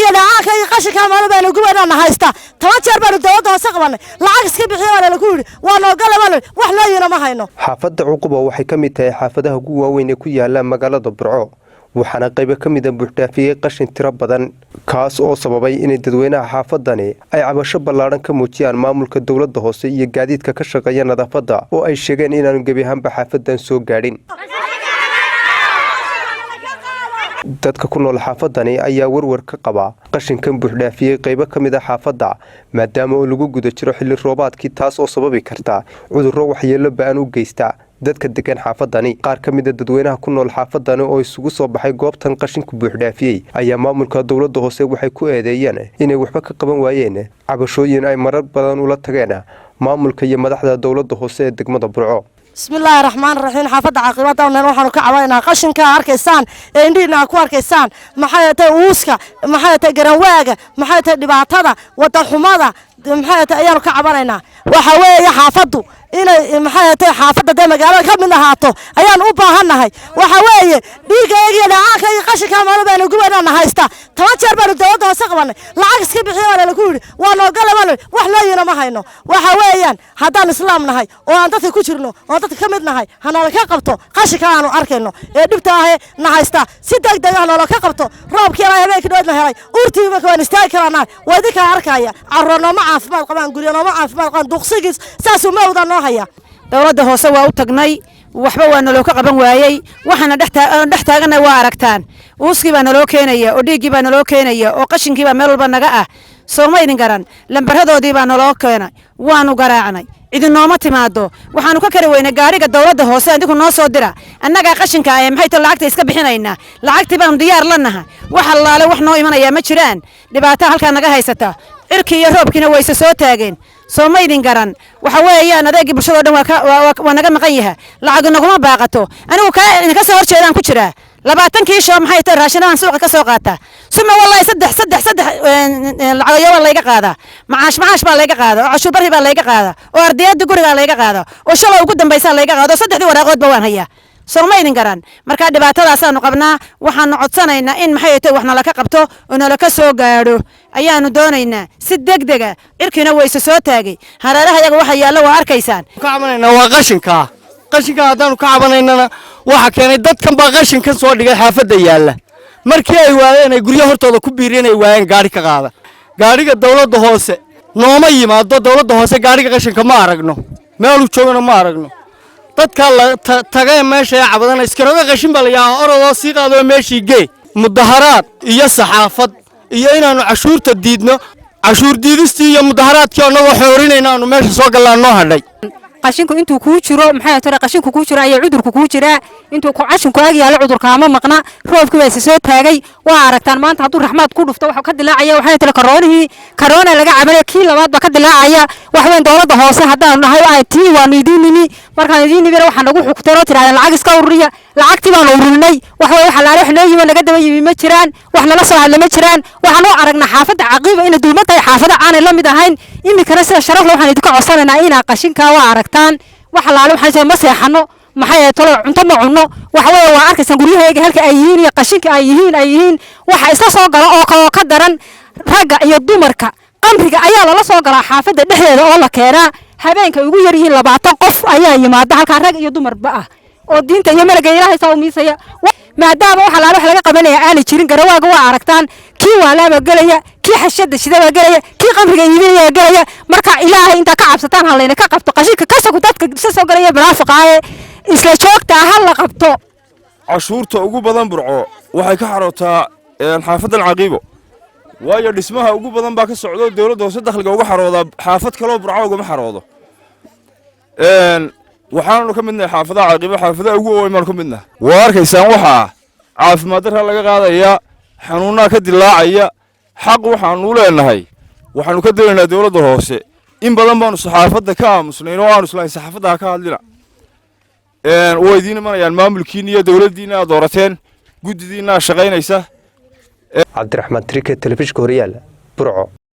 iyada aan qashinka maal baa lagu wada haysta toban jeer baa dawladda hoose qabanay lacag iska bixiyo lagu yiri waa loo galay wax loo yiro ma hayno xaafadda Cuquba waxay ka mid tahay xaafadaha ugu waaweyn ee ku yaala magaalada Burco waxaana qayb ka mid ah buuxdaafiyay qashin tiro badan kaas oo sababay in dadweynaha xaafadani ay cabasho ballaaran ka muujiyaan maamulka dawladda hoose iyo gaadiidka ka shaqeeya nadaafadda oo ay sheegeen inaan gabi ahaanba xaafadan soo gaadhin dadka ku nool xaafadani ayaa warwar ka qaba qashinkan buuxdaafiyay qayb ka mid ah xaafadda maadaama uu lagu guda jiro xilli roobaadkii taas oo sababi karta cudurro waxyeello ba'an u geysta dadka degan xaafadani qaar ka mid ah dadweynaha ku nool xaafadani oo isugu soo baxay goobtan qashinku buuxdaafiyay ayaa maamulka dawladda hoose waxay ku eedeeyeen inay waxba ka qaban waayeen cabashooyin ay marar badan ula tageen maamulka iyo madaxda dawladda hoose ee degmada Burco بسم الله الرحمن الرحيم حافظ عقباتنا ونحن waxaan ka caawinaa qashinka arkaysaan ee indhiina ku arkaysaan maxay tahay uuska maxay tahay garawaaga maxay tahay dhibaatada wada xumada maxay tahay ayaan ka caawinaynaa waxa weeye xaafadu inay maxay tahay xaafadda magaalada ka mid ahaato ayaan u baahanahay waxa weeye dhiigayga aan qashinka maal baa lagu wada haysta toban jeer baa dawladda hoose qabanay lacag iska bixiyo lagu yiri waa loo galay wax loo yiro ma hayno waxa weeyaan hadaan islaam nahay oo aan dadka ku jirno dadka ka mid nahay hanala ka qabto qashinka aanu arkayno ee dhibta ah nahaysta si degdeg ah loo ka qabto roobkii ay habeenkii dhoodna helay urtii ma ka istaagi karaan wadika arkaya carrono ma caafimaad qabaan guriyano ma caafimaad qabaan duqsigiis saas uma wada noo haya dawladda hoose waa u tagnay waxba waa naloo ka qaban waayay waxana dhex taagana waa aragtaan uuskii baa naloo keenaya oo dhiigii baa naloo keenaya oo qashinkii baa meel walba naga ah soomaydin garan lambaradoodii baa naloo keenay waanu garaacnay idinooma timaado waxaanu ka kari weynay gaariga dawladda hoose adigu noo soo dira annaga qashinka ay maxay tahay lacagta iska bixinayna lacagtii baan diyaar lanahay wax allaale wax noo imanaya ma jiraan dhibaato halka naga haysata irkii iyo roobkiina way soo taageen soomaydin garan waxa weeyaan adeegii bulshada dhan waa naga maqan yahay lacag naguma baaqato anigu ka soo horjeedaan ku jira 20 kiisho maxay tahay raashinaan suuqa ka soo qaata suma wallahi saddex lacag waa layga qaada macaash baa layga qaada oo cashuur bari baa layga qaada oo ardayda guriga layga qaada oo shalay ugu dambaysa layga qaado saddexdii waraaqood ba waan hayaa soomaydin garan marka dhibaatadaas aanu qabnaa waxaanu codsanaynaa in maxay tahay wax nala ka qabto oo nala ka soo gaadho ayaanu doonaynaa si degdeg ah irkiina way soo taagay hareeraha iyaga waxa yaalo waa arkaysaan ka cabanayna waa qashinka haddaanu ka cabanaynana waxa keenay dadkan baa qashinka soo dhigay xaafadda yaala markii ay waayeen ay guryo hortooda ku biireen ay waayeen gaari ka qaada gaariga dawladda hoose nooma yimaado dawladda hoose gaariga qashinka ma aragno meel uu joogana ma aragno dadka la tagay meesha ay cabadana iskaraga qashin baa la yaa orodoo sii qaado meeshii gee mudaharaad iyo saxaafad iyo inaanu cashuurta diidno cashuur diidistii iyo mudaharaadkii anagoo xoorinayna aanu meesha soo galaan noo hadhay qashinku intuu ku jiro maxay tahay qashinku ku jiro ayaa cudurku ku jira intuu qashinku ag yaalo cudurka ma maqna roobkii baa soo taagay waa aragtaan maanta haduu raxmaad ku dhufto waxa ka dilaacaya waxay tahay corona laga cabanay kii labaad ba ka dilaacaya wax weyn dawladda hoose hadaan nahay ay tii waan idinini markaan idinini waxa nagu xugtay oo tiraahdo lacag iska ururiya lacagtii baan ururinay wax way xalaal wax noo yimid naga daba yimi ma jiraan wax nala soo hadlama jiraan waxaan u aragnaa xaafadda caqiiba in dulmada xaafadda aan la mid ahayn imikana sida sharaf waxaan idinka codsanaynaa in qashinka waa aragtaan wax laalo waxaan ma seexano maxay tolo cunto ma cunno wax way waa arkaysan guryaheega halka ay yihiin iyo qashinka ay yihiin waxa isa soo gala oo ka daran ragga iyo dumarka qamriga ayaa la soo galaa xaafadda dhexdeeda oo la keenaa habeenka ugu yar yihiin 20 qof ayaa yimaada halka rag iyo dumarba ah oo diinta iyo malaga ilaahay soo miisaya maadaama waxa laalo wax laga qabanaya aan jirin garawaaga waa aragtaan kii waalaaba galaya kii xashada shidaba galaya kii qamriga iibinaya galaya marka ilaahay inta ka cabsataan halayna ka qabto qashinka ka soo dadka soo galaya baraafiqaaye isla joogta hal la qabto cashuurta ugu badan Burco waxay ka xarootaa xaafadda Caqiibo waayo dhismaha ugu badan baa ka socdo dawladda hoose dakhliga uga xarooda xaafad kale oo Burco uga xaroodo waxaanu ka midnahay xaafadaha Caqiibo xaafadaha ugu weyn mar ka midnahay waa arkaysaan waxa caafimaad darro laga qaadaya xanuunna ka dilaacaya xaq waxaanu leenahay waxaanu ka doonaynaa dawladda hoose in badan baanu saxaafadda ka aamusnay oo aanu islayn saxaafadda ka hadlina way idin imanayaan maamulkiina iyo dawladdiina aad doorateen guddidiina shaqaynaysa Cabdiraxmaan Trike telefishinka Horyaal Burco